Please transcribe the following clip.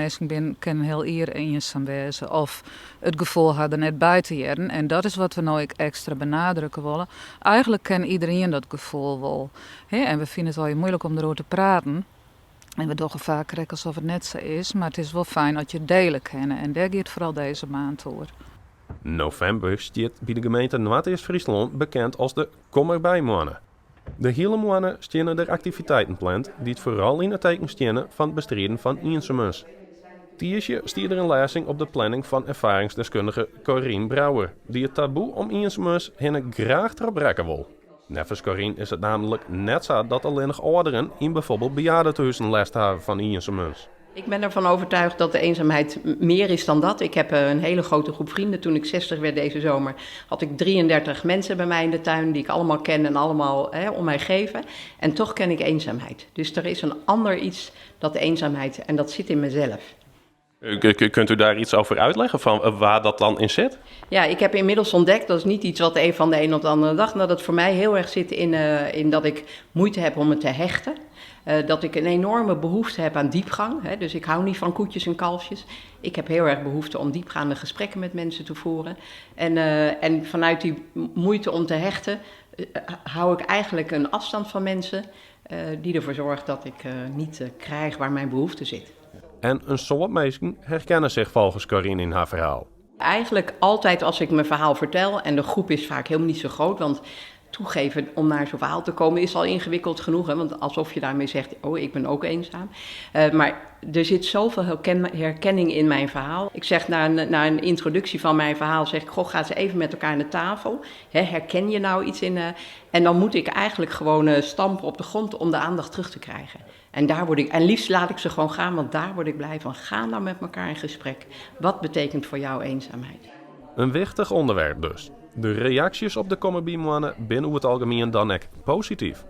Mensen kunnen heel eenzaam wezen of het gevoel hadden net bij te jaren. En dat is wat we nou ook extra benadrukken willen. Eigenlijk kan iedereen dat gevoel wel. En we vinden het wel moeilijk om erover te praten. En we doen vaak alsof het net zo is. Maar het is wel fijn dat je het delen kan. En daar gaat vooral deze maand over. November stiet bij de gemeente Noord-Eerst-Friesland bekend als de Kom erbij maanden. De hele maanden staan er activiteiten gepland die het vooral in het teken staan van het bestrijden van eenzaamheid. Tiersje stier er een lezing op de planning van ervaringsdeskundige Corine Brouwer, die het taboe om eenzaamheid graag terugbreken wil. Nevens Corine is het namelijk net zo dat alleen nog ouderen in bijvoorbeeld bejaardentehuizen last hebben van eenzaamheid. Ik ben ervan overtuigd dat de eenzaamheid meer is dan dat. Ik heb een hele grote groep vrienden. Toen ik 60 werd deze zomer, had ik 33 mensen bij mij in de tuin die ik allemaal ken en allemaal om mij geven. En toch ken ik eenzaamheid. Dus er is een ander iets dat eenzaamheid en dat zit in mezelf. Kunt u daar iets over uitleggen van waar dat dan in zit? Ja, ik heb inmiddels ontdekt, dat is niet iets wat van de een op de andere dag, dat het voor mij heel erg zit in dat ik moeite heb om me te hechten. Dat ik een enorme behoefte heb aan diepgang. Dus ik hou niet van koetjes en kalfjes. Ik heb heel erg behoefte om diepgaande gesprekken met mensen te voeren. En vanuit die moeite om te hechten hou ik eigenlijk een afstand van mensen die ervoor zorgt dat ik niet krijg waar mijn behoefte zit. En een soort mensen herkennen zich volgens Corine in haar verhaal. Eigenlijk altijd als ik mijn verhaal vertel, en de groep is vaak helemaal niet zo groot, want toegeven om naar zo'n verhaal te komen is al ingewikkeld genoeg. Hè? Want alsof je daarmee zegt, oh, ik ben ook eenzaam. Maar er zit zoveel herkenning in mijn verhaal. Ik zeg na een introductie van mijn verhaal, zeg ik, goh, ga eens even met elkaar aan de tafel. Herken je nou iets in? En dan moet ik eigenlijk gewoon stampen op de grond om de aandacht terug te krijgen. En liefst laat ik ze gewoon gaan, want daar word ik blij van. Ga nou met elkaar in gesprek. Wat betekent voor jou eenzaamheid? Een wichtig onderwerp dus. De reacties op de Kom erbij maanden binnen over het algemeen dan ook positief.